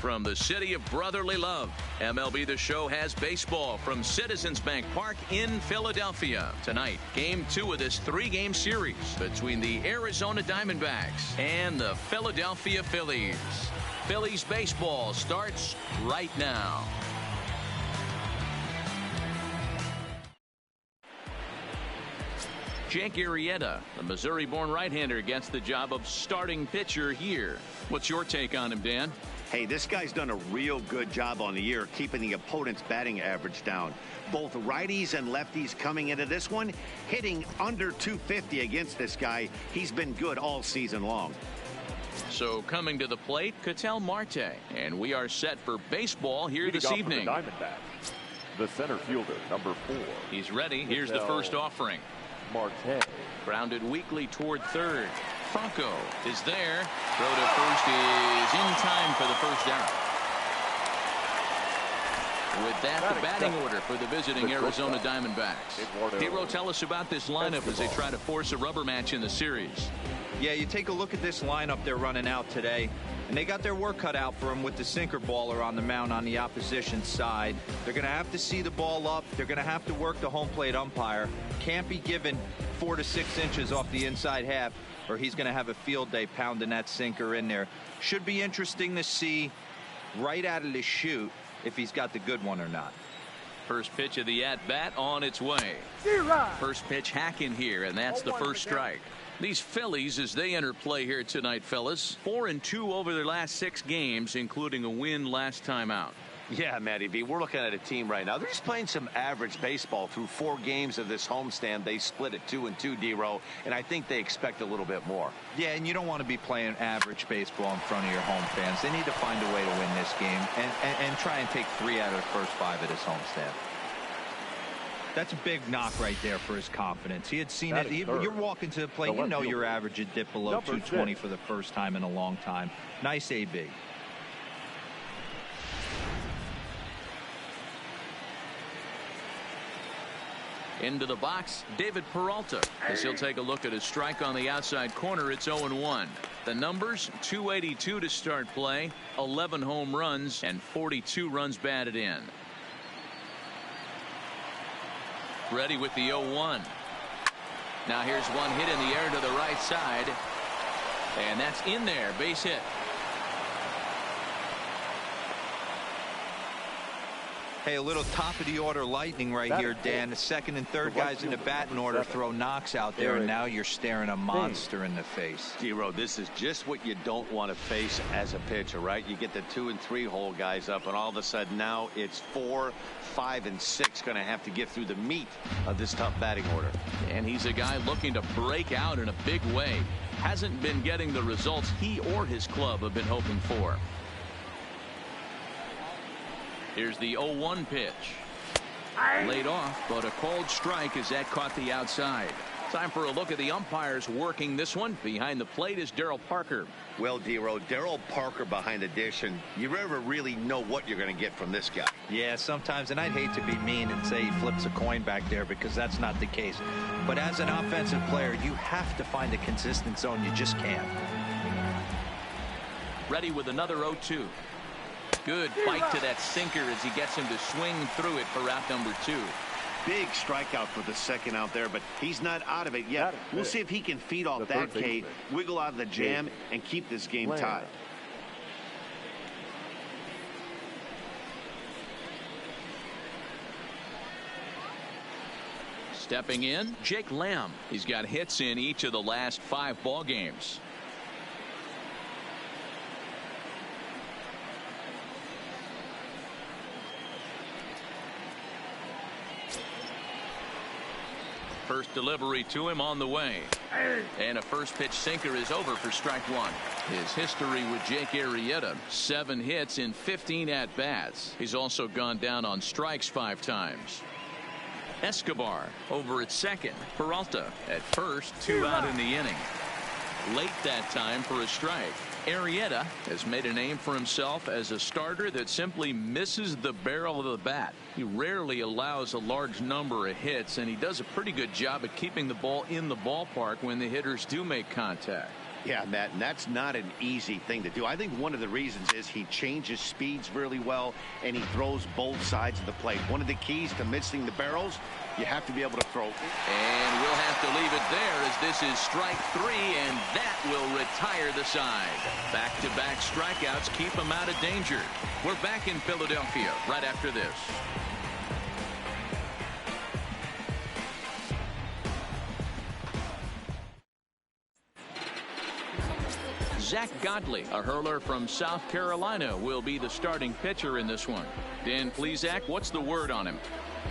from the city of brotherly love. MLB The Show has baseball from Citizens Bank Park in Philadelphia. Tonight, Game 2 of this 3-game series between the Arizona Diamondbacks and the Philadelphia Phillies. Phillies baseball starts right now. Jake Arrieta, the Missouri-born right-hander, gets the job of starting pitcher here. What's your take on him, Dan? Hey, this guy's done a real good job on the year keeping the opponent's batting average down. Both righties and lefties coming into this one, hitting under 250 against this guy. He's been good all season long. So coming to the plate, Ketel Marte. And we are set for baseball here this evening. The center fielder, number 4. He's ready. Here's the first offering. Marte. Grounded weakly toward third. Franco is there. Throw to first is in time for the first down. With that, the batting order for the visiting Arizona Diamondbacks. Hero, tell us about this lineup as they try to force a rubber match in the series. Yeah, you take a look at this lineup they're running out today, and they got their work cut out for them with the sinker baller on the mound on the opposition side. They're going to have to see the ball up. They're going to have to work the home plate umpire. Can't be given 4 to 6 inches off the inside half, or he's going to have a field day pounding that sinker in there. Should be interesting to see right out of the chute if he's got the good one or not. First pitch of the at-bat on its way. First pitch hacking here, and that's the first strike. These Phillies, as they enter play here tonight, fellas, 4-2 over their last 6 games, including a win last time out. Yeah, Matty V, we're looking at a team right now. They're just playing some average baseball through 4 games of this homestand. They split at 2-2, D-Row, and I think they expect a little bit more. Yeah, and you don't want to be playing average baseball in front of your home fans. They need to find a way to win this game and try and take 3 out of the first 5 of this homestand. That's a big knock right there for his confidence. He had seen it. You're walking to the plate. You know your average would dip below 220 for the first time in a long time. Nice AB. Into the box, David Peralta, as he'll take a look at his strike on the outside corner. It's 0-1. The numbers: 282 to start play, 11 home runs, and 42 runs batted in. Ready with the 0-1. Now here's one hit in the air to the right side, and that's in there. Base hit. Hey, a little top of the order lightning right here, Dan. The second and third guys in the batting order throw knocks out there, and now you're staring a monster in the face. D-Row, this is just what you don't want to face as a pitcher, right? You get the 2 and 3 hole guys up, and all of a sudden now it's 4, 5, and 6 going to have to get through the meat of this tough batting order. And he's a guy looking to break out in a big way. Hasn't been getting the results he or his club have been hoping for. Here's the 0-1 pitch. Laid off, but a called strike as that caught the outside. Time for a look at the umpires working this one. Behind the plate is Darryl Parker. Well, D-Row, Darryl Parker behind the dish, and you never really know what you're going to get from this guy. Yeah, sometimes, and I'd hate to be mean and say he flips a coin back there, because that's not the case. But as an offensive player, you have to find a consistent zone. You just can't. Ready with another 0-2. Good fight to that sinker as he gets him to swing through it for out number 2. Big strikeout for the second out there, but he's not out of it yet. We'll see if he can feed off that K, wiggle out of the jam, and keep this game tied. Stepping in, Jake Lamb. He's got hits in each of the last 5 ball games. First delivery to him on the way. And a first pitch sinker is over for strike 1. His history with Jake Arrieta: 7 hits in 15 at-bats. He's also gone down on strikes 5 times. Escobar over at second. Peralta at first. 2 out in the inning. Late that time for a strike. Arrieta has made a name for himself as a starter that simply misses the barrel of the bat. He rarely allows a large number of hits, and he does a pretty good job at keeping the ball in the ballpark when the hitters do make contact. Yeah, Matt, and that's not an easy thing to do. I think one of the reasons is he changes speeds really well, and he throws both sides of the plate. One of the keys to missing the barrels, you have to be able to throw. And we'll have to leave it there as this is strike 3, and that will retire the side. Back-to-back strikeouts keep him out of danger. We're back in Philadelphia right after this. Zach Godley, a hurler from South Carolina, will be the starting pitcher in this one. Dan Plesac, what's the word on him?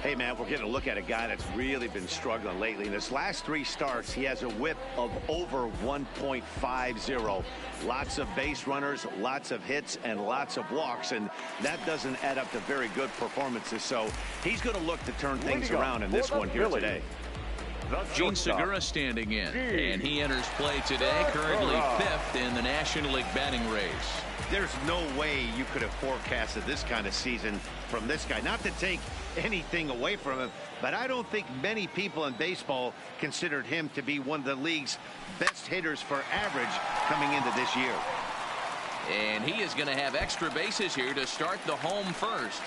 Hey, man, we're getting a look at a guy that's really been struggling lately. In his last 3 starts, he has a whip of over 1.50. Lots of base runners, lots of hits, and lots of walks, and that doesn't add up to very good performances. So he's going to look to turn things around in this one here today. Gene Segura standing in, and he enters play today, currently 5th in the National League batting race. There's no way you could have forecasted this kind of season from this guy. Not to take anything away from him, but I don't think many people in baseball considered him to be one of the league's best hitters for average coming into this year. And he is going to have extra bases here to start the home first.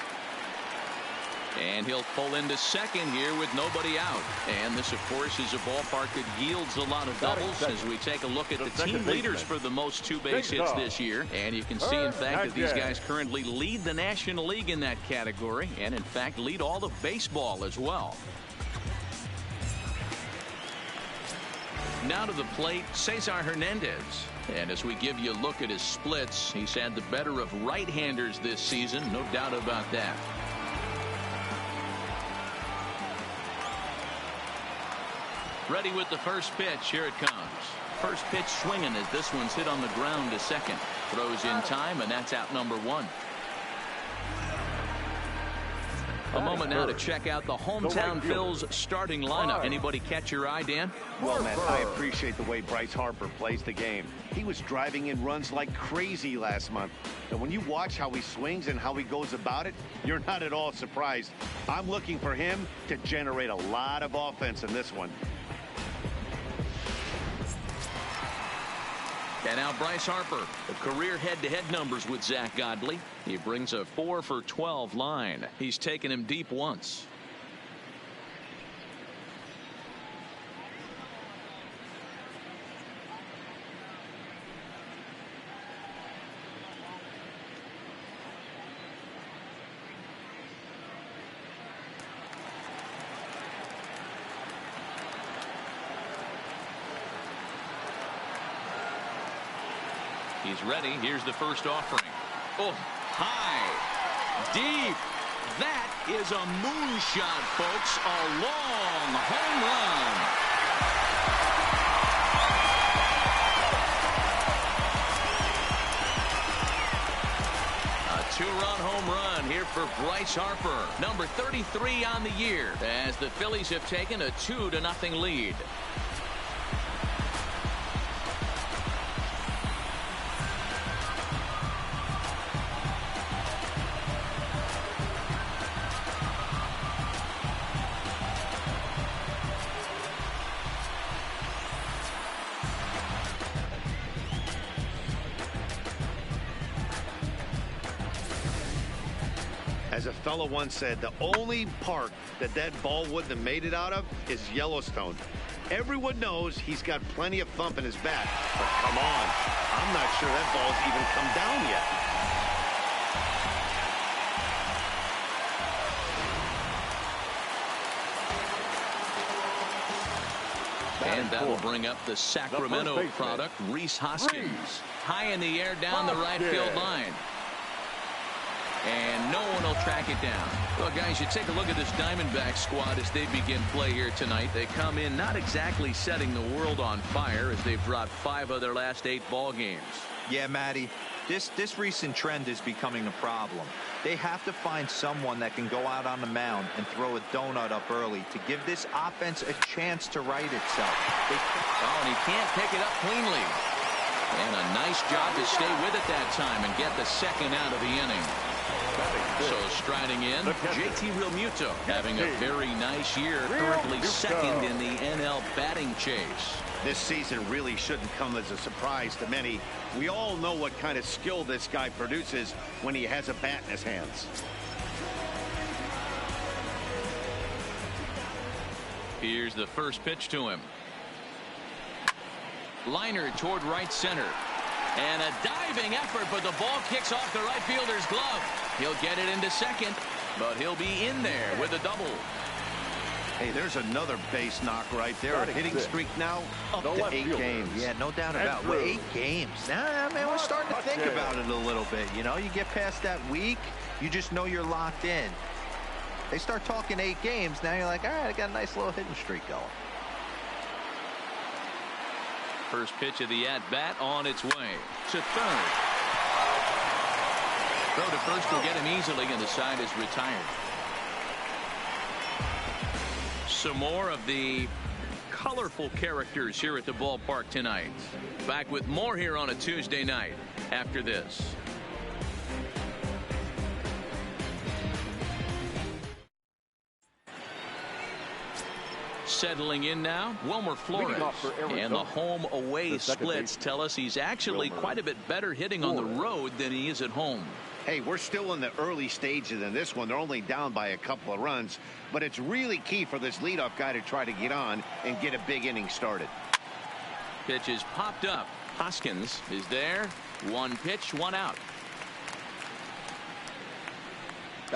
And he'll pull into second here with nobody out. And this, of course, is a ballpark that yields a lot of doubles as we take a look at the team leaders for the most 2-base hits this year. And you can see, in fact, that these guys currently lead the National League in that category and, in fact, lead all of baseball as well. Now to the plate, Cesar Hernandez. And as we give you a look at his splits, he's had the better of right-handers this season, no doubt about that. Ready with the first pitch. Here it comes. First pitch swinging as this one's hit on the ground to second. Throws in time, and that's out number 1. A moment now to check out the hometown Phils starting lineup. Anybody catch your eye, Dan? Well, man, I appreciate the way Bryce Harper plays the game. He was driving in runs like crazy last month. And when you watch how he swings and how he goes about it, you're not at all surprised. I'm looking for him to generate a lot of offense in this one. And now Bryce Harper, the career head-to-head numbers with Zach Godley. He brings a 4 for 12 line. He's taken him deep once. He's ready. Here's the first offering. Oh, high, deep. That is a moonshot, folks. A long home run. A 2-run home run here for Bryce Harper, number 33 on the year, as the Phillies have taken a 2-0 lead. As a fellow once said, the only park that ball wouldn't have made it out of is Yellowstone. Everyone knows he's got plenty of thump in his bat, but come on, I'm not sure that ball's even come down yet. And that'll bring up the Sacramento product, Rhys Hoskins. High in the air down the right field line. And no one will track it down. Well, guys, you take a look at this Diamondback squad as they begin play here tonight. They come in not exactly setting the world on fire as they've dropped 5 of their last 8 ball games. Yeah, Matty, this recent trend is becoming a problem. They have to find someone that can go out on the mound and throw a donut up early to give this offense a chance to right itself. And he can't pick it up cleanly. And a nice job to stay with it that time and get the second out of the inning. So striding in, JT Realmuto having a very nice year, currently second in the NL batting chase. This season really shouldn't come as a surprise to many. We all know what kind of skill this guy produces when he has a bat in his hands. Here's the first pitch to him. Liner toward right center. And a diving effort, but the ball kicks off the right fielder's glove. He'll get it into second, but he'll be in there with a double. Hey, there's another base knock right there. A hitting streak now up to 8 games. Yeah, no doubt about it. 8 games. Nah, man, we're starting to think about it a little bit. You know, you get past that week, you just know you're locked in. They start talking 8 games, now you're like, all right, I got a nice little hitting streak going. First pitch of the at-bat on its way to third. Throw to first will get him easily, and the side is retired. Some more of the colorful characters here at the ballpark tonight. Back with more here on a Tuesday night after this. Settling in now, Wilmer Flores. And the home-away splits tell us he's actually quite a bit better hitting on the road than he is at home. Hey, we're still in the early stages in this one. They're only down by a couple of runs, but it's really key for this leadoff guy to try to get on and get a big inning started. Pitch is popped up. Hoskins is there. 1 pitch, 1 out.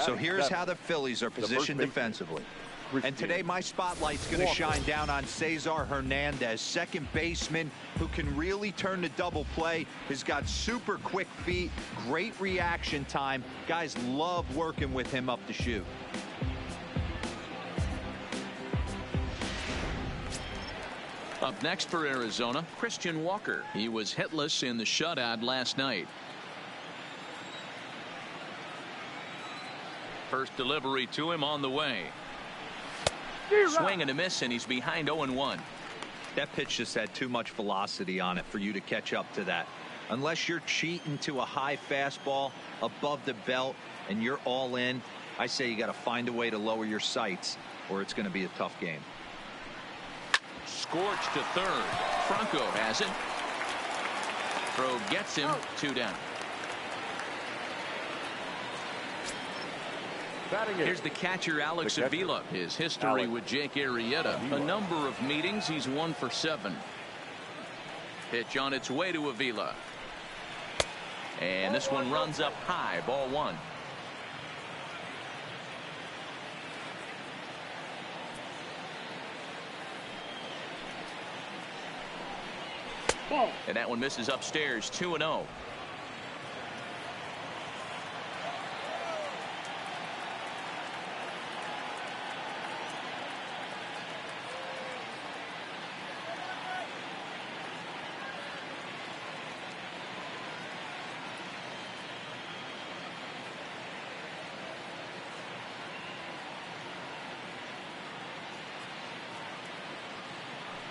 So here's how the Phillies are positioned defensively. And today my spotlight's going to shine down on Cesar Hernandez, second baseman who can really turn the double play. He's got super quick feet, great reaction time. Guys love working with him up the chute. Up next for Arizona, Christian Walker. He was hitless in the shutout last night. First delivery to him on the way. Swing and a miss, and he's behind 0-1. That pitch just had too much velocity on it for you to catch up to that. Unless you're cheating to a high fastball above the belt and you're all in, I say you got to find a way to lower your sights or it's going to be a tough game. Scorched to third. Franco has it. Throw gets him. 2 down. Here's the catcher, Alex Avila. His history with Jake Arrieta. A number of meetings. He's 1 for 7. Pitch on its way to Avila. And this one runs up high. Ball 1. And that one misses upstairs. 2-0.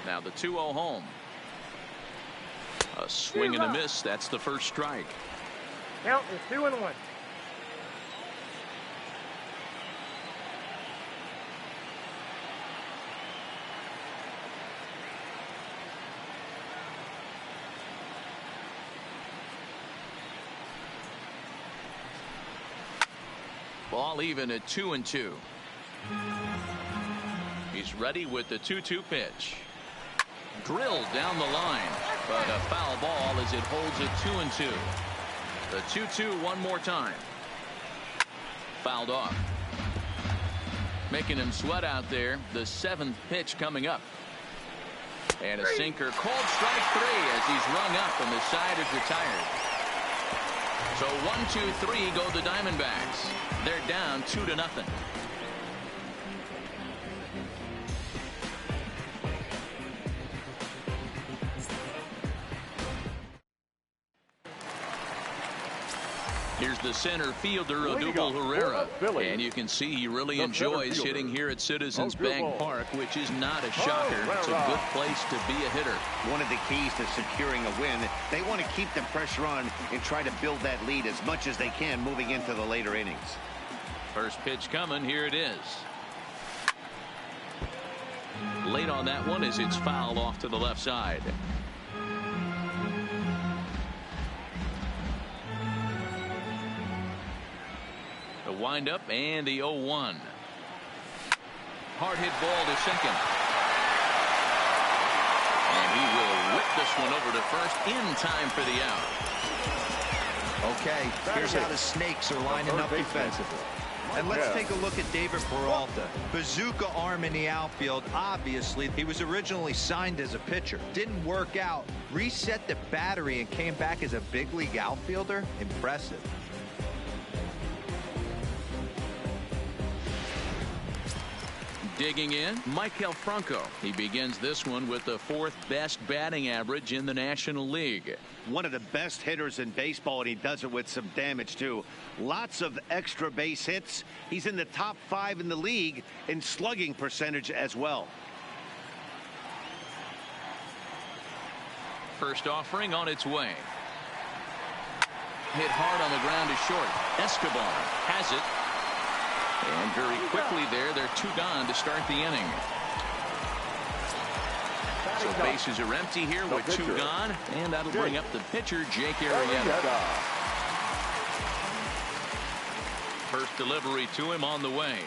Now the 2-0 home. A swing and a miss. That's the first strike. Count is 2-1. Ball even at 2-2. He's ready with the 2-2 pitch. Drilled down the line, but a foul ball as it holds it 2-2. The 2-2 one more time. Fouled off. Making him sweat out there. The 7th pitch coming up. And a sinker. Called strike 3 as he's rung up and the side is retired. So 1-2-3 go the Diamondbacks. They're down 2-0. Here's the center fielder, Odubel Herrera. And you can see he really enjoys hitting here at Citizens Bank Park, which is not a shocker. It's a good place to be a hitter. One of the keys to securing a win, they want to keep the pressure on and try to build that lead as much as they can moving into the later innings. First pitch coming. Here it is. Late on that one as it's fouled off to the left side. The windup and the 0-1. Hard hit ball to second. And he will whip this one over to first in time for the out. Okay, here's how the Snakes are lining up defensively. And let's take a look at David Peralta. Bazooka arm in the outfield. Obviously, he was originally signed as a pitcher. Didn't work out. Reset the battery and came back as a big league outfielder. Impressive. Digging in, Maikel Franco. He begins this one with the 4th best batting average in the National League. One of the best hitters in baseball, and he does it with some damage too. Lots of extra base hits. He's in the top 5 in the league in slugging percentage as well. First offering on its way. Hit hard on the ground to short. Escobar has it. And very quickly they're 2 gone to start the inning. So bases are empty here with 2 gone, and that'll bring up the pitcher, Jake Arrieta. First delivery to him on the way.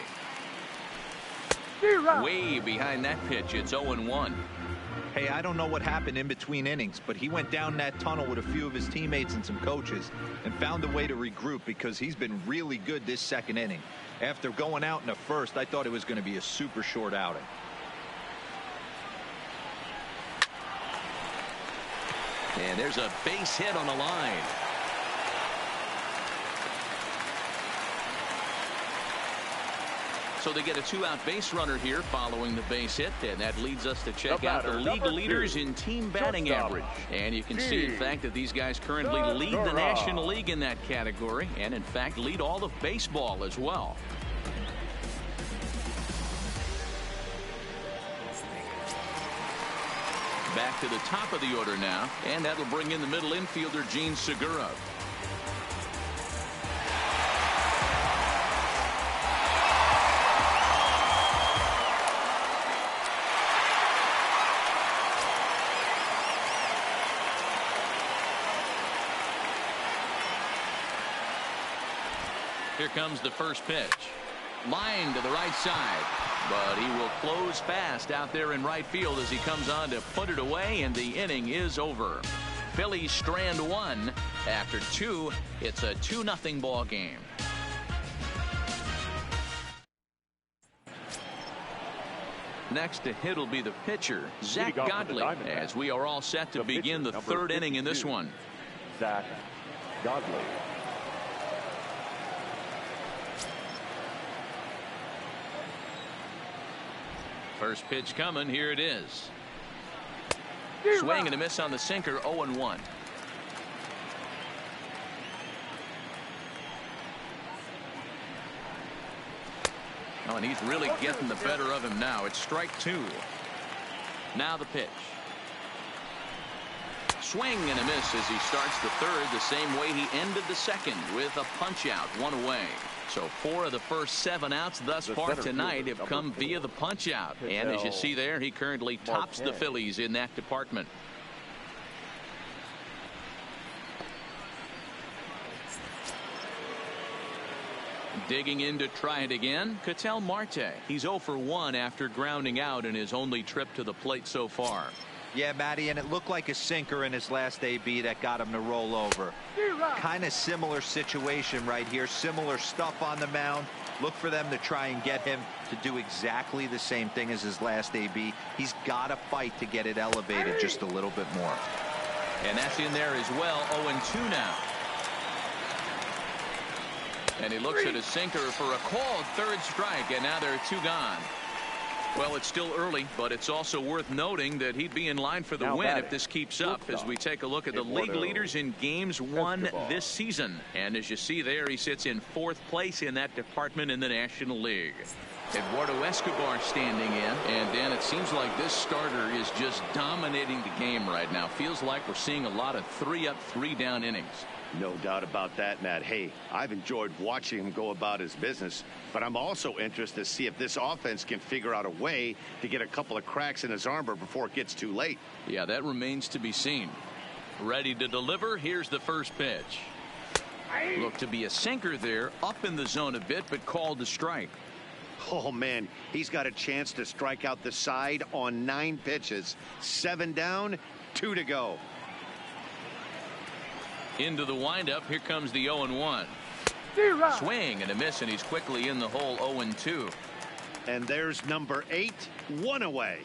Way behind that pitch. It's 0-1. Hey, I don't know what happened in between innings, but he went down that tunnel with a few of his teammates and some coaches and found a way to regroup because he's been really good this second inning. After going out in the first, I thought it was going to be a super short outing. And there's a base hit on the line. So they get a 2-out base runner here following the base hit, and that leads us to check out the league leaders in team batting average. And you can see, in fact, that these guys currently lead the National League in that category, and in fact lead all of baseball as well. Back to the top of the order now, and that'll bring in the middle infielder, Gene Segura. Here comes the first pitch. Line to the right side, but he will close fast out there in right field as he comes on to put it away, and the inning is over. Phillies strand 1 after 2. It's a 2-0 ball game. Next to hit will be the pitcher, Zach Godley, as we are all set to begin the 3rd inning in this one. Zach Godley. First pitch coming. Here it is. Swing and a miss on the sinker. 0-1. Oh, and he's really getting the better of him now. It's strike 2. Now the pitch. Swing and a miss as he starts the 3rd the same way he ended the 2nd with a punch out, 1 away. So 4 of the first 7 outs thus far tonight have come via the punch out. And as you see there, he currently tops the Phillies in that department. Digging in to try it again, Ketel Marte. He's 0 for 1 after grounding out in his only trip to the plate so far. Yeah, Matty, and it looked like a sinker in his last AB that got him to roll over. Kind of similar situation right here. Similar stuff on the mound. Look for them to try and get him to do exactly the same thing as his last AB. He's got to fight to get it elevated just a little bit more. And that's in there as well. 0-2 now. And he looks at a sinker for a called 3rd strike, and now there are 2 gone. Well, it's still early, but it's also worth noting that he'd be in line for the win if this keeps up as we take a look at the league leaders in games won this season. And as you see there, he sits in 4th place in that department in the National League. Eduardo Escobar standing in, and Dan, it seems like this starter is just dominating the game right now. Feels like we're seeing a lot of 3-up, 3-down innings. No doubt about that, Matt. Hey, I've enjoyed watching him go about his business, but I'm also interested to see if this offense can figure out a way to get a couple of cracks in his armor before it gets too late. Yeah, that remains to be seen. Ready to deliver. Here's the first pitch. Looked to be a sinker there, up in the zone a bit, but called to strike. Oh, man, he's got a chance to strike out the side on 9 pitches. 7 down, 2 to go. Into the windup. Here comes the 0-1. Swing and a miss, and he's quickly in the hole. 0-2. And there's number 8, 1 away.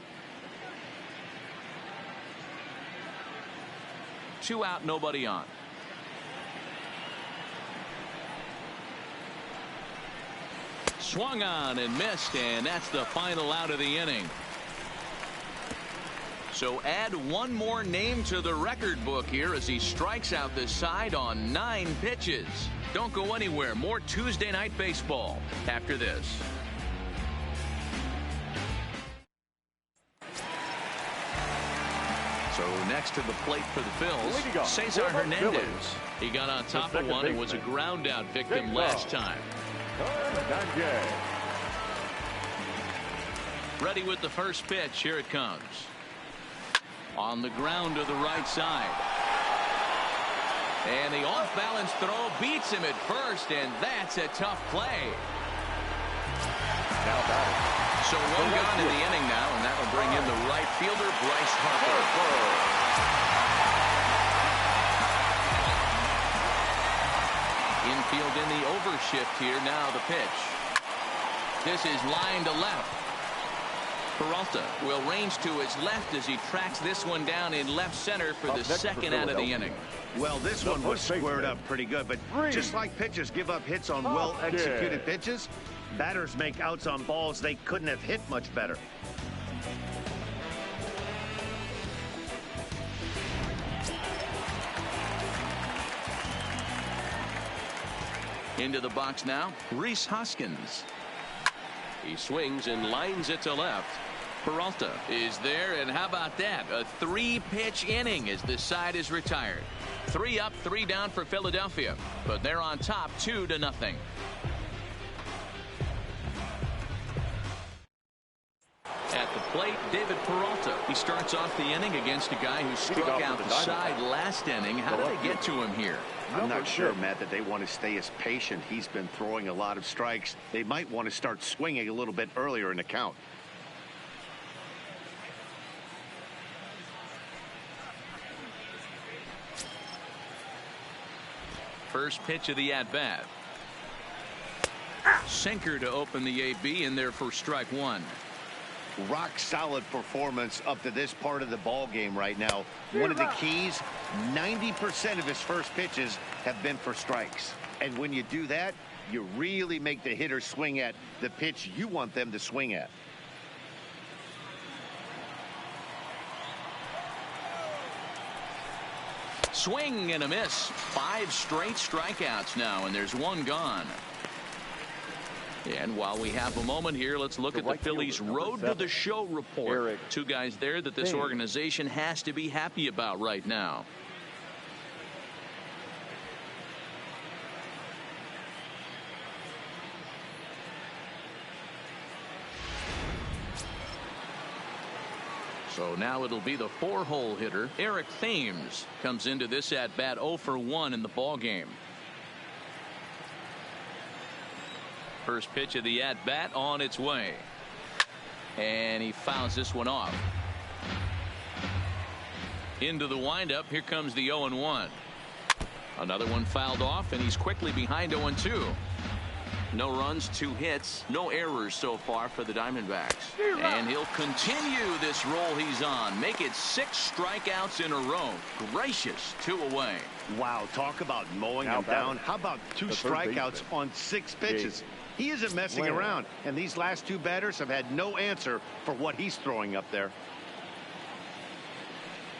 2 out, nobody on. Swung on and missed, and that's the final out of the inning. So add one more name to the record book here as he strikes out the side on 9 pitches. Don't go anywhere. More Tuesday Night Baseball after this. So next to the plate for the Phillies, Cesar Hernandez. He got on top of one and was a ground out victim last time. Ready with the first pitch. Here it comes. On the ground to the right side. And the off-balance throw beats him at first, and that's a tough play. So 1 gone in the inning now, and that will bring in the right fielder, Bryce Harper. Infield in the overshift here. Now the pitch. This is line to left. Peralta will range to his left as he tracks this one down in left center for the second out of the inning. Well, this one was squared up pretty good, but just like pitchers give up hits on well-executed pitches, batters make outs on balls they couldn't have hit much better. Into the box now, Rhys Hoskins. He swings and lines it to left. Peralta is there, and how about that? A 3-pitch inning as the side is retired. 3 up, 3 down for Philadelphia, but they're on top 2-0. At the plate, David Peralta. He starts off the inning against a guy who struck out the side last inning. How did they get to him here? I'm not sure, Matt, that they want to stay as patient. He's been throwing a lot of strikes. They might want to start swinging a little bit earlier in the count. First pitch of the at-bat. Sinker to open the AB, in there for strike 1. Rock solid performance up to this part of the ball game right now. One of the keys, 90% of his first pitches have been for strikes. And when you do that, you really make the hitter swing at the pitch you want them to swing at. Swing and a miss. 5 straight strikeouts now, and there's 1 gone. And while we have a moment here, let's look at the Phillies' Road to the Show report. 2 guys there that this organization has to be happy about right now. So now it'll be the 4-hole hitter. Eric Thames comes into this at-bat 0 for 1 in the ball game. First pitch of the at-bat on its way. And he fouls this one off. Into the windup. Here comes the 0-1. Another one fouled off, and he's quickly behind 0-2. No runs, 2 hits, no errors so far for the Diamondbacks. And he'll continue this roll he's on. Make it 6 strikeouts in a row. Gracious, 2 away. Wow, talk about mowing him down. How about 2 strikeouts on 6 pitches? He isn't messing around, and these last 2 batters have had no answer for what he's throwing up there.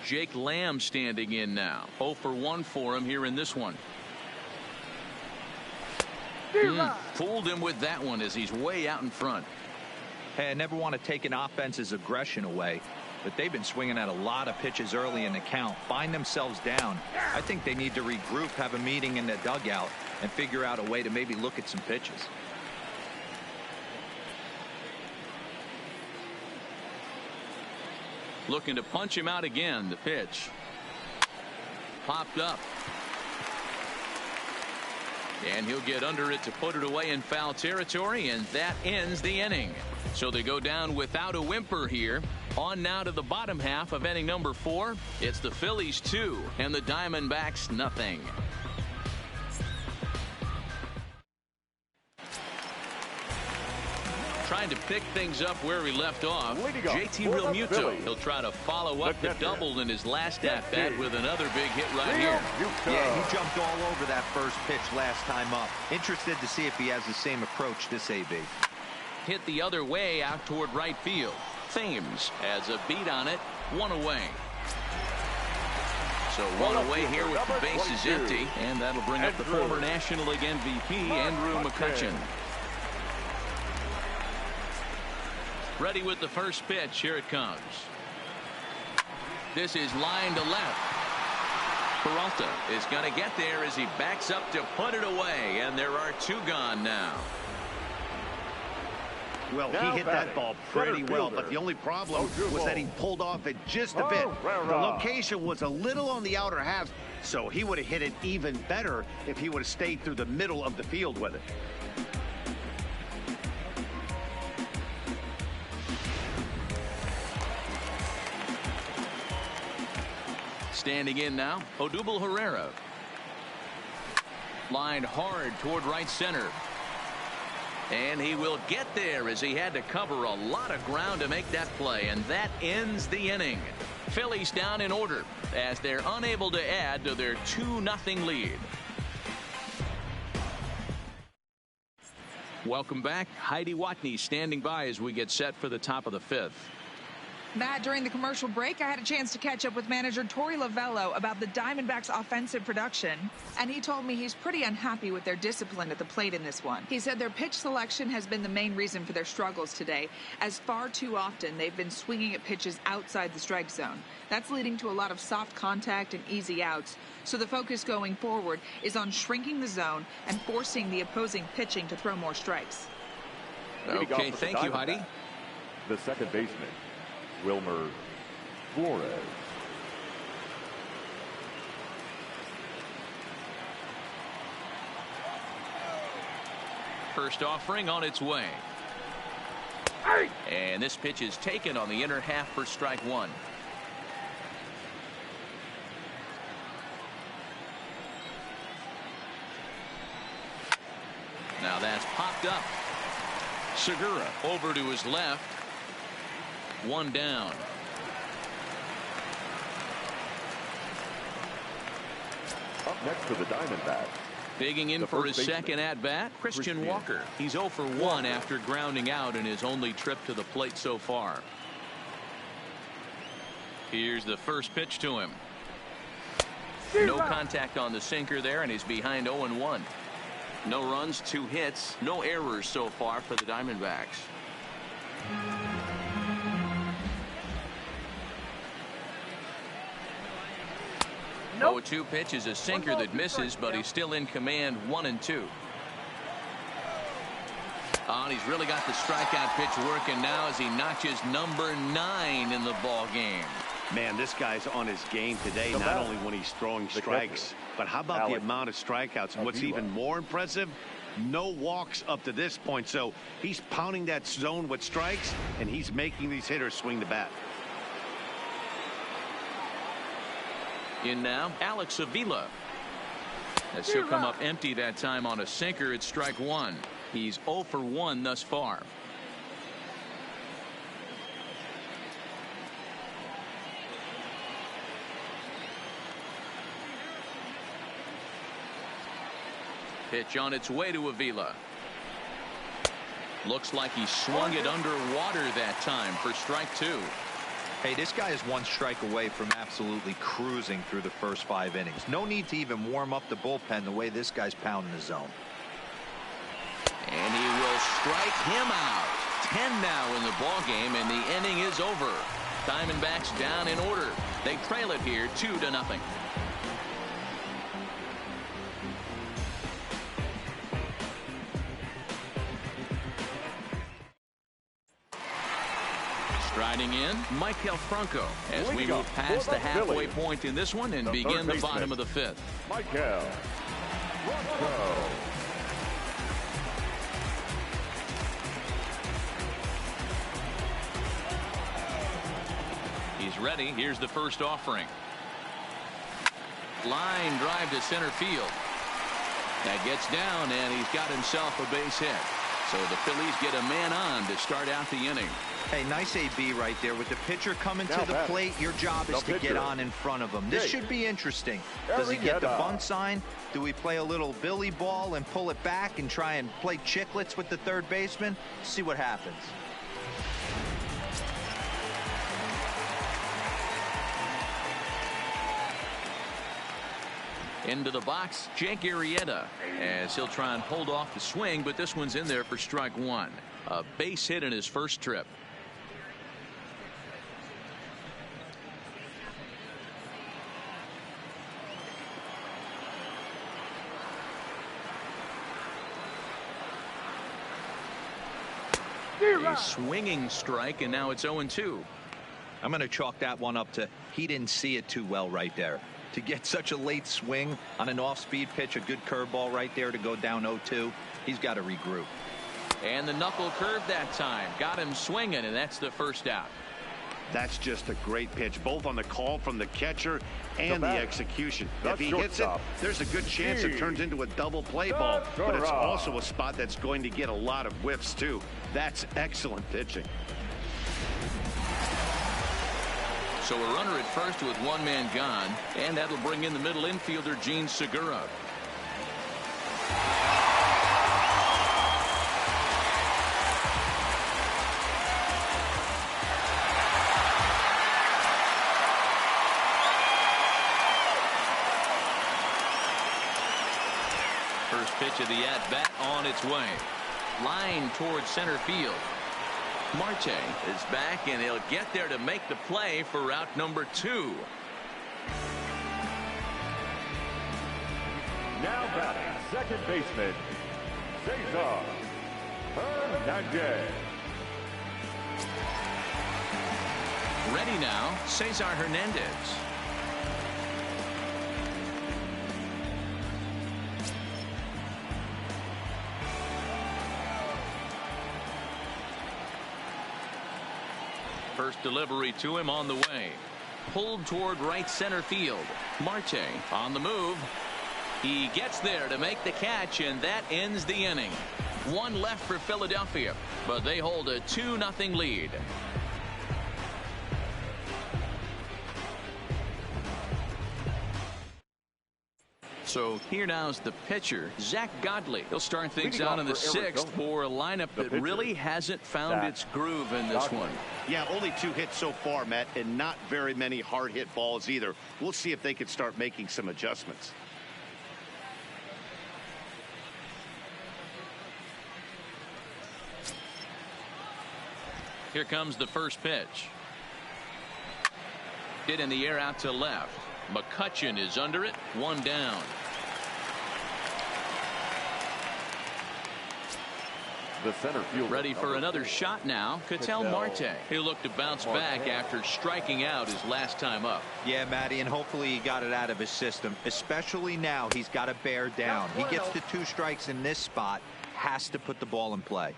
Jake Lamb standing in now. 0 for 1 for him here in this one. Fooled him with that one as he's way out in front. Hey, I never want to take an offense's aggression away. but they've been swinging at a lot of pitches early in the count. Find themselves down. I think they need to regroup, have a meeting in the dugout, and figure out a way to maybe look at some pitches. Looking to punch him out again. The pitch popped up, and he'll get under it to put it away in foul territory, and that ends the inning. So they go down without a whimper here. On now to the bottom half of inning number 4. It's the Phillies 2 and the Diamondbacks nothing. Trying to pick things up where we left off. JT Realmuto. He'll try to follow up the double in his last at-bat with another big hit right here. Yeah, he jumped all over that first pitch last time up. Interested to see if he has the same approach this AB. Hit the other way out toward right field. Thames has a beat on it. 1 away. So 1 away here with the bases empty, and that'll bring up the former National League MVP, Andrew McCutchen. Ready with the first pitch. Here it comes. This is line to left. Peralta is going to get there as he backs up to put it away, and there are 2 gone now. Well, he hit that ball pretty well, but the only problem was that he pulled off it just a bit. The location was a little on the outer half, so he would have hit it even better if he would have stayed through the middle of the field with it. Standing in now, Odubel Herrera. Lined hard toward right center. And he will get there as he had to cover a lot of ground to make that play, and that ends the inning. Phillies down in order as they're unable to add to their 2-0 lead. Welcome back. Heidi Watney standing by as we get set for the top of the 5th. Matt, during the commercial break, I had a chance to catch up with manager Torey Lovello about the Diamondbacks' offensive production, and he told me he's pretty unhappy with their discipline at the plate in this one. He said their pitch selection has been the main reason for their struggles today, as far too often they've been swinging at pitches outside the strike zone. That's leading to a lot of soft contact and easy outs, so the focus going forward is on shrinking the zone and forcing the opposing pitching to throw more strikes. Okay, thank you, Heidi. The second baseman, Wilmer Flores. First offering on its way. And this pitch is taken on the inner half for strike 1. Now that's popped up. Segura over to his left. 1 down. Up next for the Diamondbacks. Digging in for his second at-bat, Christian Walker. He's 0 for 1 after grounding out in his only trip to the plate so far. Here's the first pitch to him. No contact on the sinker there, and he's behind 0-1. No runs, 2 hits, no errors so far for the Diamondbacks. Nope. 0-2 pitch is a sinker that misses, but he's still in command. 1-2. And he's really got the strikeout pitch working now as he notches number 9 in the ball game. Man, this guy's on his game today, not only when he's throwing strikes, but how about the amount of strikeouts? And what's even more impressive, no walks up to this point. So he's pounding that zone with strikes, and he's making these hitters swing the bat. In now, Alex Avila. As he'll come up empty that time on a sinker, it's strike 1. He's 0 for 1 thus far. Pitch on its way to Avila. Looks like he swung it underwater that time for strike 2. Hey, this guy is 1 strike away from absolutely cruising through the first 5 innings. No need to even warm up the bullpen the way this guy's pounding the zone. And he will strike him out. 10 now in the ball game, and the inning is over. Diamondbacks down in order. They trail it here 2-0. Striding in, Michael Franco as we move past the halfway point in this one and begin the bottom of the fifth. Michael Franco. He's ready. Here's the first offering. Line drive to center field. That gets down, and he's got himself a base hit. So the Phillies get a man on to start out the inning. Hey, nice AB right there. With the pitcher coming to the plate, your job is to get on in front of him. This should be interesting. Does he get the bunt sign? Do we play a little Billy ball and pull it back and try and play chicklets with the third baseman? See what happens. Into the box, Jake Arrieta, as he'll try and hold off the swing, but this one's in there for strike one. A base hit in his first trip. A swinging strike, and now it's 0-2. I'm going to chalk that one up to he didn't see it too well right there. To get such a late swing on an off-speed pitch, a good curveball right there to go down 0-2, he's got to regroup. And the knuckle curve that time got him swinging, and that's the first out. That's just a great pitch, both on the call from the catcher and the execution. If he hits it, there's a good chance it turns into a double play ball, but it's also a spot that's going to get a lot of whiffs too. That's excellent pitching. So a runner at first with one man gone, and that'll bring in the middle infielder Gene Segura. First pitch of the at-bat on its way. Line towards center field. Marte is back, and he'll get there to make the play for route number 2. Now batting, second baseman, Cesar Hernandez. Ready now, Cesar Hernandez. First delivery to him on the way. Pulled toward right center field. Marte on the move. He gets there to make the catch, and that ends the inning. One left for Philadelphia, but they hold a 2-0 lead. So here now's the pitcher, Zach Godley. He'll start things out in the 6th for a lineup that really hasn't found its groove in this one. Yeah, only 2 hits so far, Matt, and not very many hard hit balls either. We'll see if they can start making some adjustments. Here comes the first pitch. Hit in the air out to left. McCutchen is under it. One down. The center field ready for another shot now. Ketel Marte. He'll look to bounce back after striking out his last time up. Yeah, Matty, and hopefully he got it out of his system. Especially now, he's got to bear down. He gets the 2 strikes in this spot. Has to put the ball in play.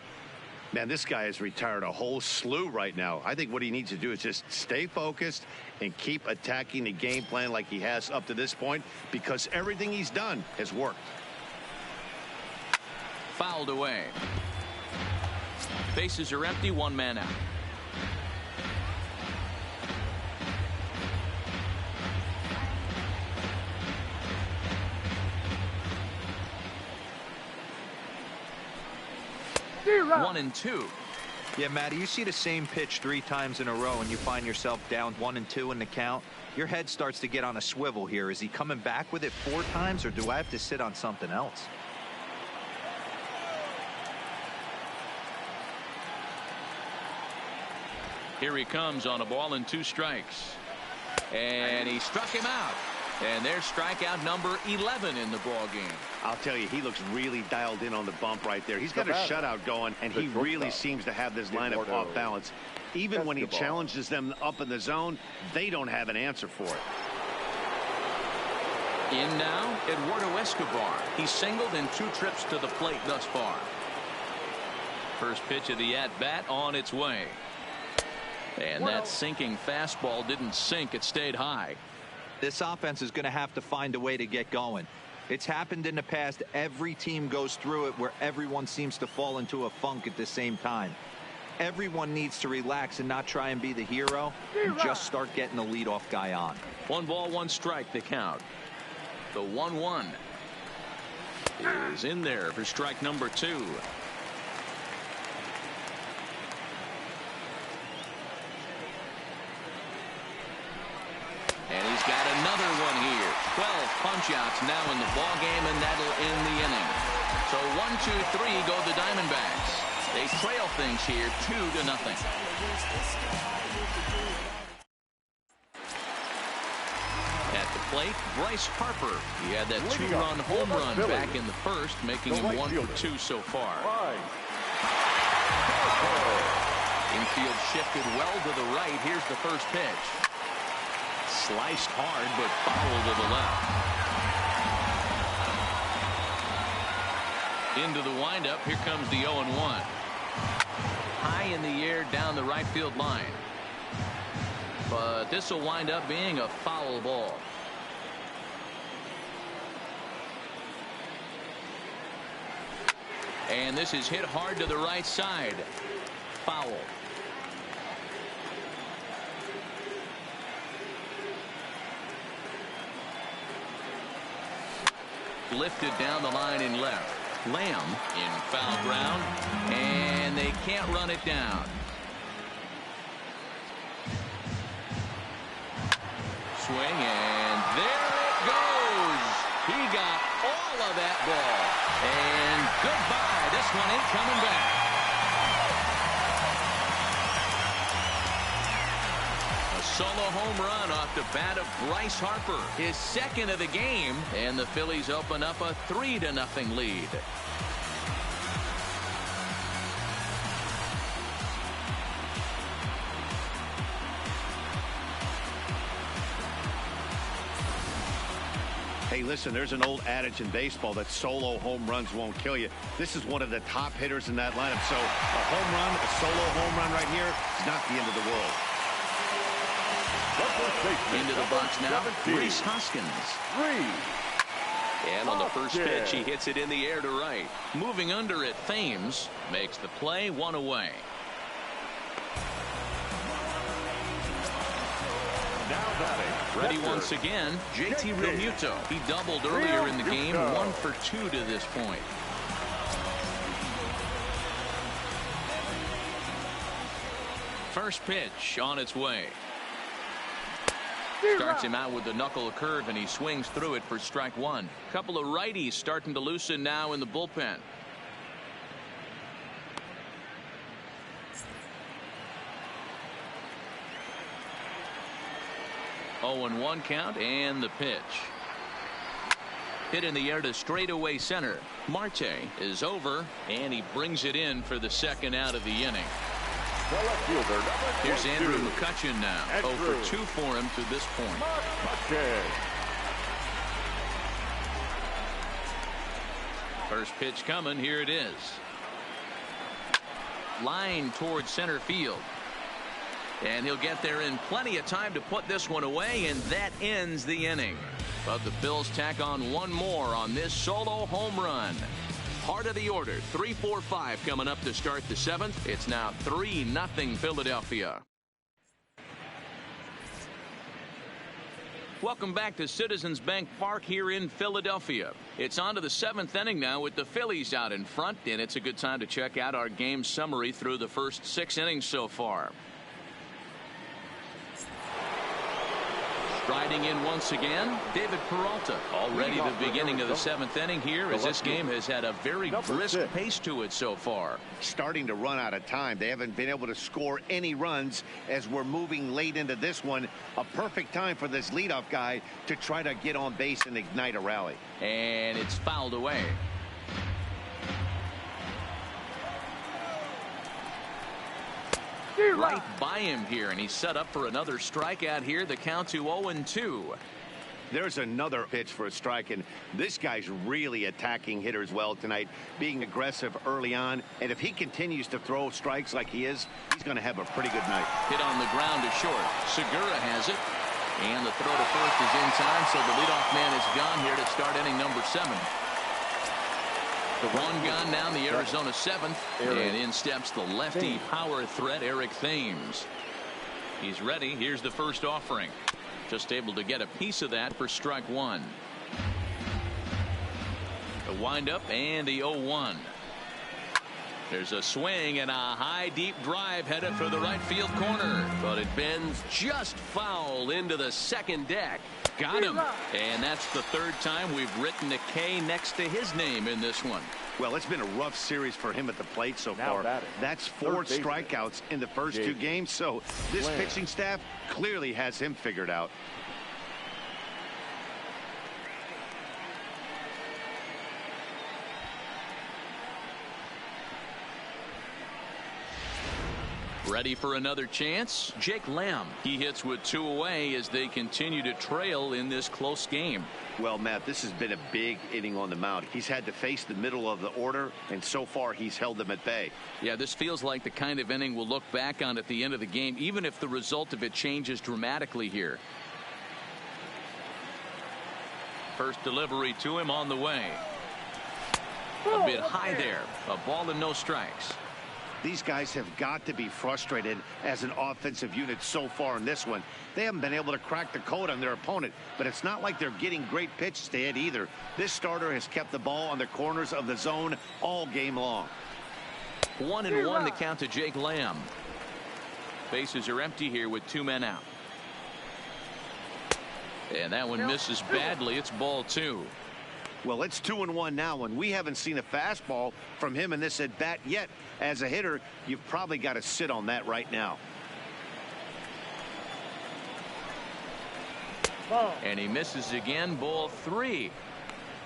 Man, this guy has retired a whole slew right now. I think what he needs to do is just stay focused and keep attacking the game plan like he has up to this point, because everything he's done has worked. Fouled away. Bases are empty, 1 man out. Zero. 1-2. Yeah, Matty, you see the same pitch 3 times in a row and you find yourself down 1-2 in the count. Your head starts to get on a swivel here. Is he coming back with it 4 times, or do I have to sit on something else? Here he comes on a ball and 2 strikes. And he struck him out. And there's strikeout number 11 in the ball game. I'll tell you, he looks really dialed in on the bump right there. He's got a shutout going, and he really seems to have this lineup off balance. Even when he challenges them up in the zone, they don't have an answer for it. In now, Eduardo Escobar. He's singled in 2 trips to the plate thus far. First pitch of the at-bat on its way. And that sinking fastball didn't sink. It stayed high. This offense is going to have to find a way to get going. It's happened in the past. Every team goes through it where everyone seems to fall into a funk at the same time. Everyone needs to relax and not try and be the hero and just start getting the leadoff guy on. 1 ball, 1 strike, the count. The 1-1 is in there for strike number 2. And he's got another one here. 12 punch-outs now in the ball game, and that'll end the inning. So 1-2-3 go the Diamondbacks. They trail things here 2-0. At the plate, Bryce Harper. He had that 2-run home run back in the first, making him 1 for 2 so far. Infield shifted well to the right. Here's the first pitch. Sliced hard, but foul to the left. Into the windup. Here comes the 0-1. High in the air down the right field line. But this will wind up being a foul ball. And this is hit hard to the right side. Foul. Lifted down the line in left. Lamb in foul ground, and they can't run it down. Swing, and there it goes. He got all of that ball. And goodbye. This one ain't coming back. A solo home run off the bat of Bryce Harper, his second of the game, and the Phillies open up a 3-0 lead. Hey, listen, there's an old adage in baseball that solo home runs won't kill you. This is one of the top hitters in that lineup. So a home run, a solo home run right here is not the end of the world. Into the box now, Rhys Hoskins. And on the first pitch, he hits it in the air to right. Moving under it, Thames makes the play, 1 away. Ready once again, JT Realmuto. He doubled earlier in the game, 1 for 2 to this point. First pitch on its way. Starts him out with the knuckle curve, and he swings through it for strike 1. Couple of righties starting to loosen now in the bullpen. Oh, and 1 count, and the pitch. Hit in the air to straightaway center. Marte is over, and he brings it in for the second out of the inning. Here's Andrew McCutchen now. 0 for 2 for him to this point. First pitch coming. Here it is. Line towards center field. And he'll get there in plenty of time to put this one away, and that ends the inning. But the Phils tack on 1 more on this solo home run. Heart of the order, 3-4-5 coming up to start the 7th. It's now 3-0 Philadelphia. Welcome back to Citizens Bank Park here in Philadelphia. It's on to the 7th inning now with the Phillies out in front, and it's a good time to check out our game summary through the first 6 innings so far. Riding in once again, David Peralta. Already the beginning of the 7th inning here, as this game has had a very brisk pace to it so far. Starting to run out of time. They haven't been able to score any runs as we're moving late into this one. A perfect time for this leadoff guy to try to get on base and ignite a rally. And it's fouled away. Right by him here, and he's set up for another strikeout here. The count to 0-2. There's another pitch for a strike, and this guy's really attacking hitters well tonight, being aggressive early on. And if he continues to throw strikes like he is, he's going to have a pretty good night. Hit on the ground to short. Segura has it, and the throw to first is in time, so the leadoff man is gone here to start inning number 7. The one gone down, the Arizona 7th, and in steps the lefty power threat, Eric Thames. He's ready. Here's the first offering. Just able to get a piece of that for strike 1. The windup and the 0-1. There's a swing and a high deep drive headed for the right field corner, but it bends just foul into the second deck. Got him, and that's the 3rd time we've written a K next to his name in this one. Well, it's been a rough series for him at the plate so far. That's 4 strikeouts in the first 2 games, so this pitching staff clearly has him figured out. Ready for another chance? Jake Lamb. He hits with 2 away as they continue to trail in this close game. Well, Matt, this has been a big inning on the mound. He's had to face the middle of the order, and so far he's held them at bay. Yeah, this feels like the kind of inning we'll look back on at the end of the game, even if the result of it changes dramatically here. First delivery to him on the way. A bit high there. A ball and no strikes. These guys have got to be frustrated as an offensive unit so far in this one. They haven't been able to crack the code on their opponent, but it's not like they're getting great pitches to hit either. This starter has kept the ball on the corners of the zone all game long. 1-1 the count to Jake Lamb. Bases are empty here with 2 men out. And that one misses badly. It's ball 2. Well, it's 2-1 now, and we haven't seen a fastball from him in this at bat yet. As a hitter, you've probably got to sit on that right now. And he misses again. Ball 3.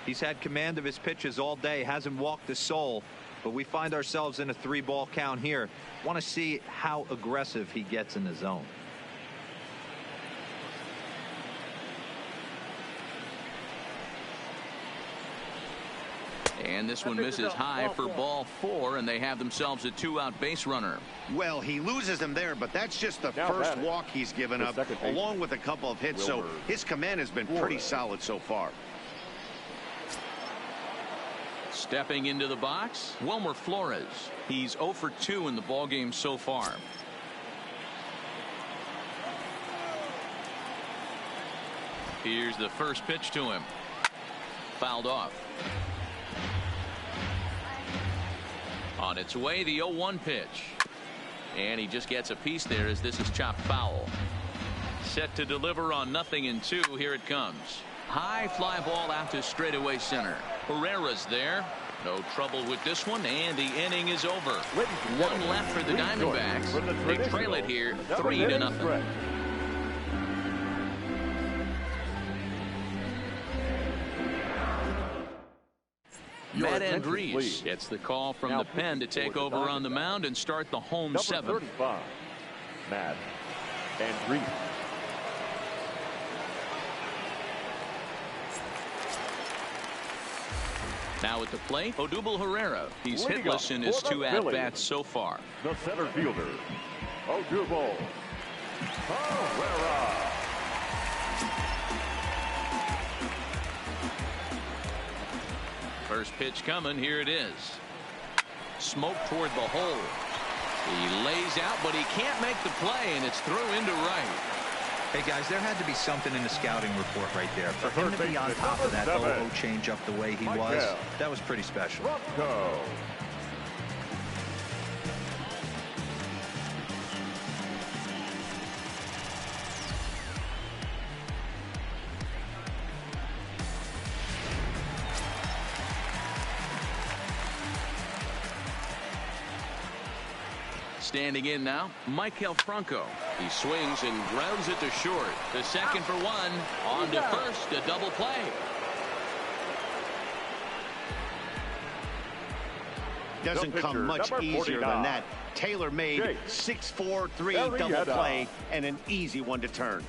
He's had command of his pitches all day, hasn't walked a soul, but we find ourselves in a 3-ball count here. Want to see how aggressive he gets in the zone. And this one misses high for ball 4, and they have themselves a 2-out base runner. Well, he loses him there, but that's just the first walk he's given up, along with a couple of hits, so his command has been pretty solid so far. Stepping into the box, Wilmer Flores. He's 0 for 2 in the ballgame so far. Here's the first pitch to him. Fouled off. On its way, the 0-1 pitch. And he just gets a piece there as this is chopped foul. Set to deliver on 0-2. Here it comes. High fly ball out to straightaway center. Herrera's there. No trouble with this one, and the inning is over. 1 left for the Diamondbacks. They trail it here 3-0. Matt Andrees gets the call from the pen to take over on the mound and start the home 7th. Matt Andrees. Now at the plate, Odubel Herrera. He's hitless in his 2 at-bats so far. The center fielder, Odubel Herrera. First pitch coming. Here it is. Smoke toward the hole. He lays out, but he can't make the play, and it's through into right. Hey, guys, there had to be something in the scouting report right there. For him to be on top of that 0-0 change up the way he was, that was pretty special. Standing in now, Michael Franco. He swings and grounds it to short. The second for one. On to first, a double play. Doesn't come much easier than that. Tailor-made 6-4-3 double play and an easy one to turn.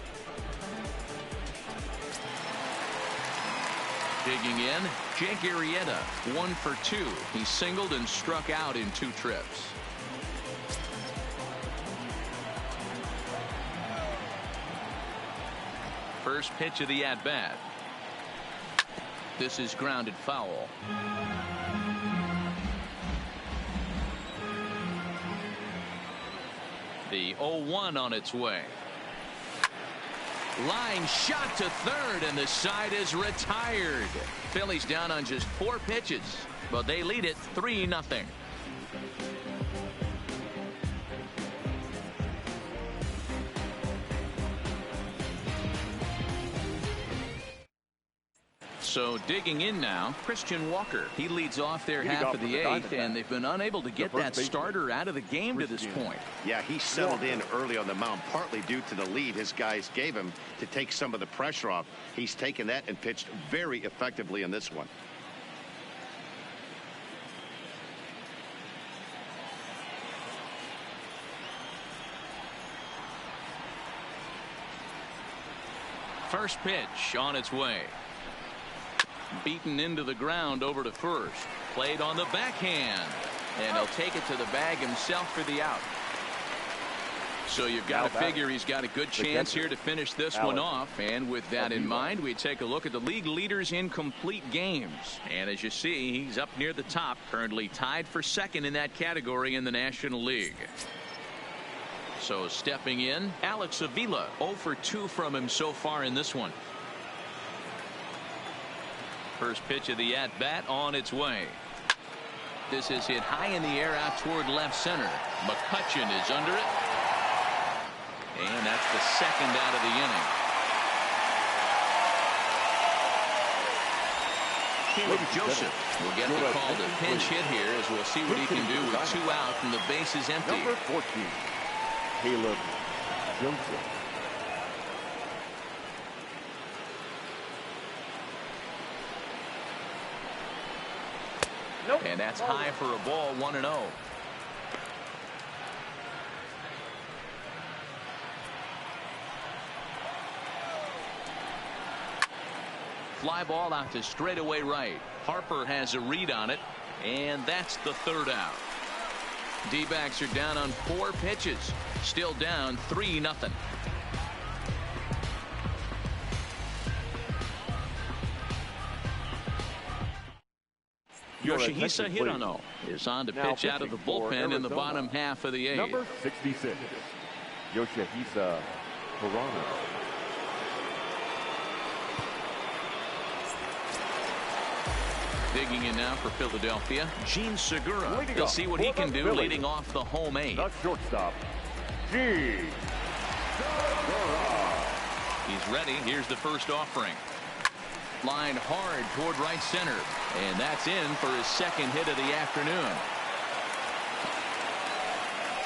Digging in, Jake Arrieta, 1 for 2. He singled and struck out in 2 trips. First pitch of the at-bat. This is grounded foul. The 0-1 on its way. Line shot to third, and the side is retired. Phillies down on just 4 pitches, but they lead it 3-0. So digging in now, Christian Walker. He leads off their half of the 8th, and they've been unable to get that starter out of the game to this point. Yeah, he settled in early on the mound, partly due to the lead his guys gave him to take some of the pressure off. He's taken that and pitched very effectively in this one. First pitch on its way. Beaten into the ground over to first. Played on the backhand. And he'll take it to the bag himself for the out. So you've got to figure he's got a good chance here to finish this one off. And with that in mind, we take a look at the league leaders in complete games. And as you see, he's up near the top, currently tied for second in that category in the National League. So stepping in, Alex Avila, 0 for 2 from him so far in this one. First pitch of the at-bat on its way. This is hit high in the air out toward left center. McCutchen is under it. And that's the second out of the inning. Caleb Joseph will get the call to pinch hit here, as we'll see what he can do with 2 out and the bases empty. Number 14, Caleb Joseph. And that's high for a ball, 1-0. Fly ball out to straightaway right. Harper has a read on it, and that's the 3rd out. D-backs are down on 4 pitches. Still down 3-0. Yoshihisa Hirano is on to pitch out of the bullpen in the bottom half of the 8th. Number 66, Yoshihisa Hirano. Digging in now for Philadelphia, Gene Segura. We'll see what he can do Phillies, leading off the home 8. The shortstop, Gene Segura. He's ready. Here's the first offering. Line hard toward right center, and that's in for his 2nd hit of the afternoon.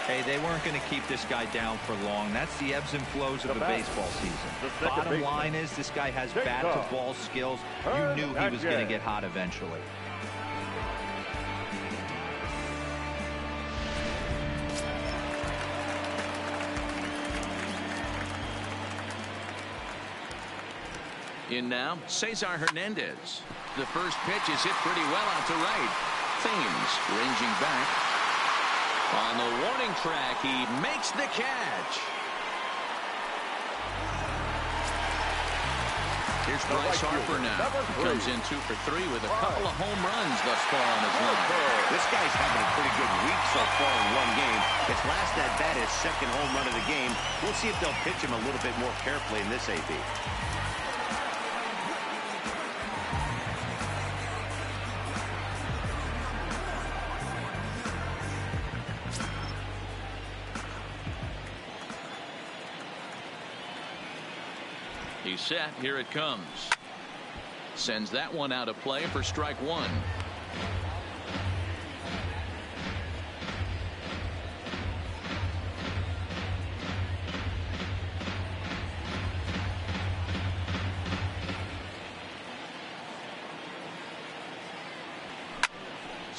Hey, they weren't going to keep this guy down for long. That's the ebbs and flows of a baseball season. Bottom line is this guy has bat to ball skills. You knew he was going to get hot eventually. In now, Cesar Hernandez. The first pitch is hit pretty well out to right. Thames ranging back. On the warning track, he makes the catch. Here's Bryce Harper now. He comes in 2 for 3 with a couple of home runs thus far on his line. This guy's having a pretty good week so far in one game. His last at bat, his 2nd home run of the game. We'll see if they'll pitch him a little bit more carefully in this AB. He's set. Here it comes. Sends that one out of play for strike 1.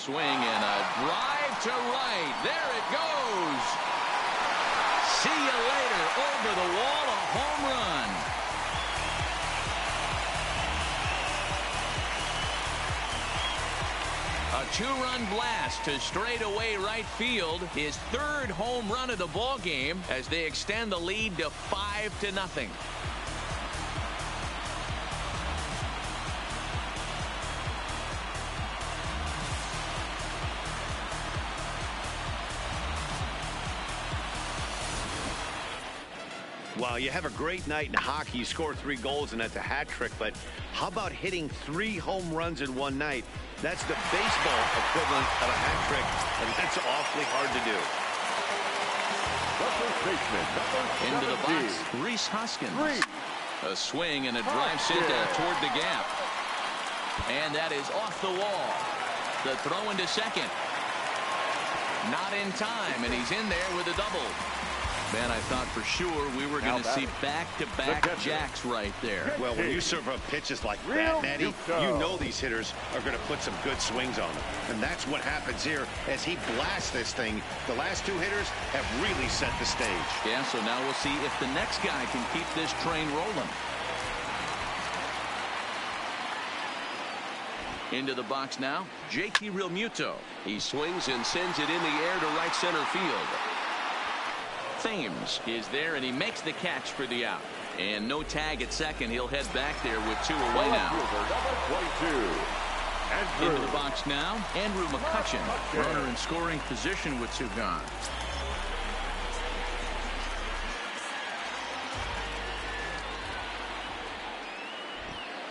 swing and a drive to right. There it goes. See you later. Over the wall, a home run. A two-run blast to straightaway right field. His third home run of the ball game as they extend the lead to 5-0. Well, you have a great night in hockey. You score 3 goals, and that's a hat trick. But how about hitting 3 home runs in one night? That's the baseball equivalent of a hat trick, and that's awfully hard to do. Into the box, Rhys Hoskins. A swing and a drive sent toward the gap. And that is off the wall. The throw into second. Not in time, and he's in there with a double. Man, I thought for sure we were going to see back-to-back jacks right there. Well, when you serve up pitches like that, Matty, you know these hitters are going to put some good swings on them. And that's what happens here as he blasts this thing. The last 2 hitters have really set the stage. Yeah, so now we'll see if the next guy can keep this train rolling. Into the box now, J.T. Realmuto. He swings and sends it in the air to right center field. Thames is there, and he makes the catch for the out. And no tag at second. He'll head back there with 2 away now. Into the box now, Andrew McCutchen. Runner in scoring position with 2 gone.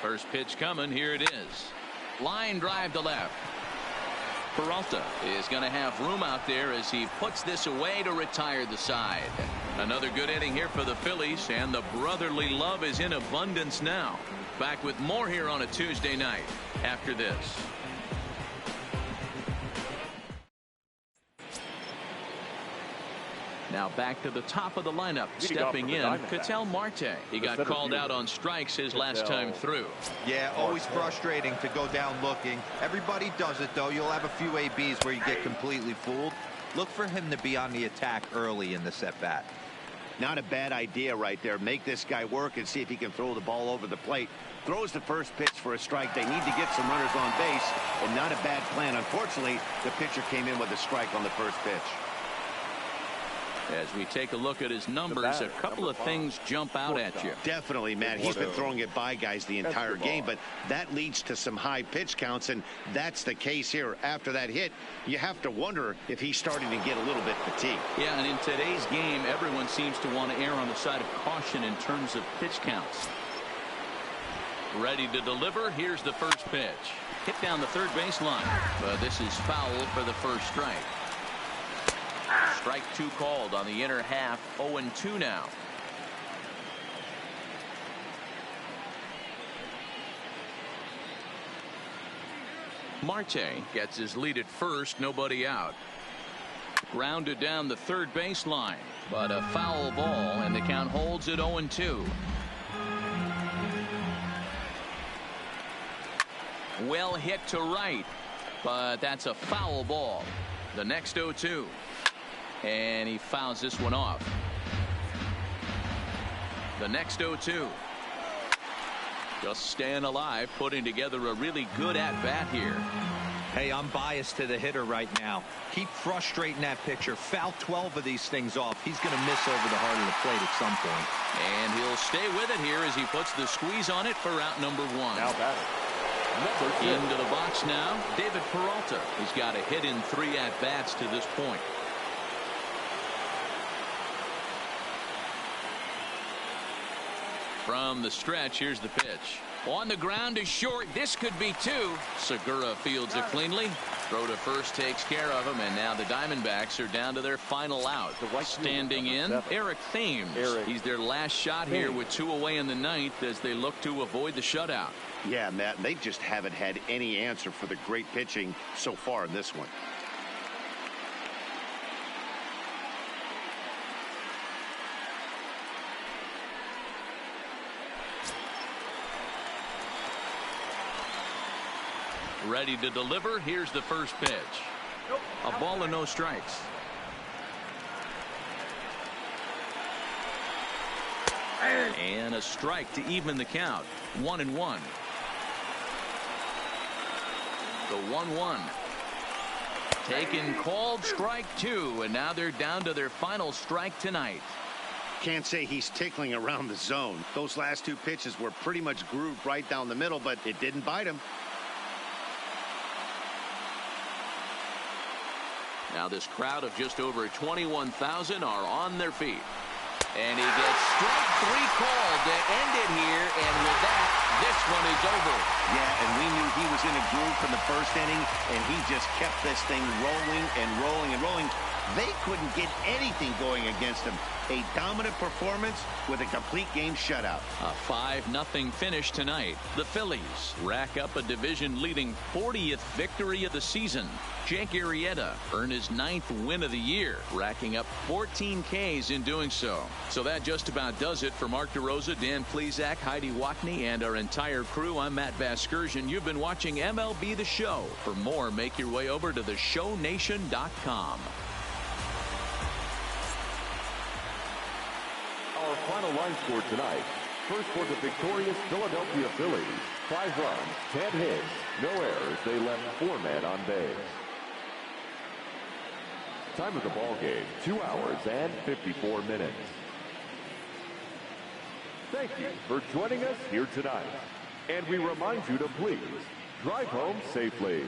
First pitch coming. Here it is. Line drive to left. Peralta is going to have room out there as he puts this away to retire the side. Another good inning here for the Phillies, and the brotherly love is in abundance now. Back with more here on a Tuesday night after this. Now back to the top of the lineup. Stepping in, Ketel Marte. He got called out on strikes his last time through. Yeah, always frustrating to go down looking. Everybody does it, though. You'll have a few ABs where you get completely fooled. Look for him to be on the attack early in the at-bat. Not a bad idea right there. Make this guy work and see if he can throw the ball over the plate. Throws the first pitch for a strike. They need to get some runners on base, and not a bad plan. Unfortunately, the pitcher came in with a strike on the first pitch. As we take a look at his numbers, a couple of things jump out at you. Definitely, Matt. He's been throwing it by guys the entire game, but that leads to some high pitch counts, and that's the case here. After that hit, you have to wonder if he's starting to get a little bit fatigued. Yeah, and in today's game, everyone seems to want to err on the side of caution in terms of pitch counts. Ready to deliver. Here's the first pitch. Hit down the third baseline, but this is foul for the first strike. Strike 2 called on the inner half. 0-2 now. Marte gets his lead at first. Nobody out. Grounded down the third baseline, but a foul ball, and the count holds at 0-2. Well hit to right, but that's a foul ball. The next 0-2. And he fouls this one off. The next 0-2. Just staying alive, putting together a really good at-bat here. Hey, I'm biased to the hitter right now. Keep frustrating that pitcher. Foul 12 of these things off. He's going to miss over the heart of the plate at some point. And he'll stay with it here as he puts the squeeze on it for out number 1. Now batting. Into the box now, David Peralta. He's got a hit in 3 at-bats to this point. From the stretch, here's the pitch. On the ground is short. This could be 2. Segura fields it cleanly. Throw to first takes care of him, and now the Diamondbacks are down to their final out. Standing in, Eric Thames. He's their last shot here with 2 away in the 9th as they look to avoid the shutout. Yeah, Matt, they just haven't had any answer for the great pitching so far in this one. Ready to deliver. Here's the first pitch. A ball and no strikes. And a strike to even the count. 1-1. The 1-1. Taken, called, strike two, and now they're down to their final strike tonight. Can't say he's tickling around the zone. Those last two pitches were pretty much grooved right down the middle, but it didn't bite him. Now this crowd of just over 21,000 are on their feet. And he gets strike three called to end it here, and with that, this one is over. Yeah, and we knew he was in a groove from the first inning, and he just kept this thing rolling and rolling and rolling. They couldn't get anything going against him. A dominant performance with a complete game shutout. A 5-0 finish tonight. The Phillies rack up a division-leading 40th victory of the season. Jake Arrieta earned his 9th win of the year, racking up 14 Ks in doing so. So that just about does it for Mark DeRosa, Dan Plesac, Heidi Watney, and our entire crew. I'm Matt Vasgersian. You've been watching MLB The Show. For more, make your way over to theshownation.com. Our final line score tonight. First for the victorious Philadelphia Phillies. 5 runs, 10 hits, no errors. They left 4 men on base. Time of the ball game, 2 hours and 54 minutes. Thank you for joining us here tonight. And we remind you to please drive home safely.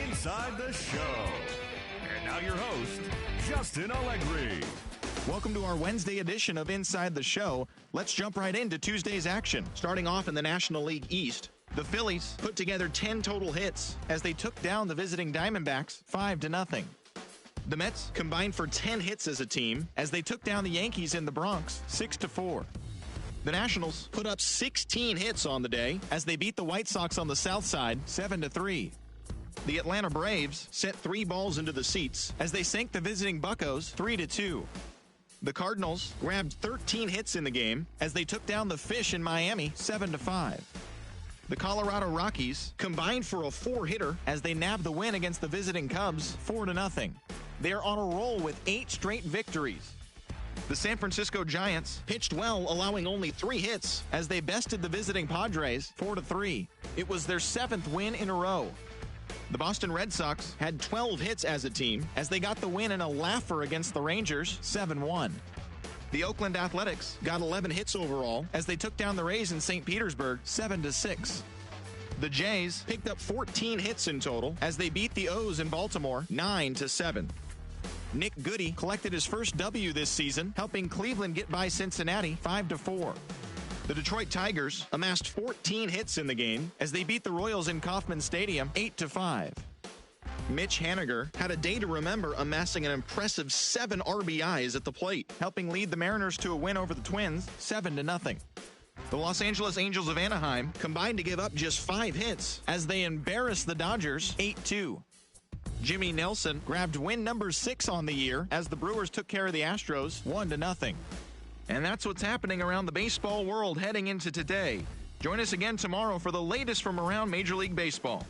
Inside the Show. And now your host, Justin Allegri. Welcome to our Wednesday edition of Inside the Show. Let's jump right into Tuesday's action. Starting off in the National League East, the Phillies put together 10 total hits as they took down the visiting Diamondbacks 5-0. The Mets combined for 10 hits as a team as they took down the Yankees in the Bronx 6-4. The Nationals put up 16 hits on the day as they beat the White Sox on the South Side 7-3. The Atlanta Braves sent 3 balls into the seats as they sank the visiting Buccos 3-2. The Cardinals grabbed 13 hits in the game as they took down the Fish in Miami 7-5. The Colorado Rockies combined for a 4-hitter as they nabbed the win against the visiting Cubs 4-0. They're on a roll with 8 straight victories. The San Francisco Giants pitched well, allowing only 3 hits as they bested the visiting Padres 4-3. It was their 7th win in a row. The Boston Red Sox had 12 hits as a team as they got the win in a laugher against the Rangers 7-1. The Oakland Athletics got 11 hits overall as they took down the Rays in St. Petersburg 7-6. The Jays picked up 14 hits in total as they beat the O's in Baltimore 9-7. Nick Goody collected his first W this season, helping Cleveland get by Cincinnati 5-4. The Detroit Tigers amassed 14 hits in the game as they beat the Royals in Kauffman Stadium 8-5. Mitch Haniger had a day to remember, amassing an impressive 7 RBIs at the plate, helping lead the Mariners to a win over the Twins 7-0. The Los Angeles Angels of Anaheim combined to give up just 5 hits as they embarrassed the Dodgers 8-2. Jimmy Nelson grabbed win number 6 on the year as the Brewers took care of the Astros 1-0. And that's what's happening around the baseball world heading into today. Join us again tomorrow for the latest from around Major League Baseball.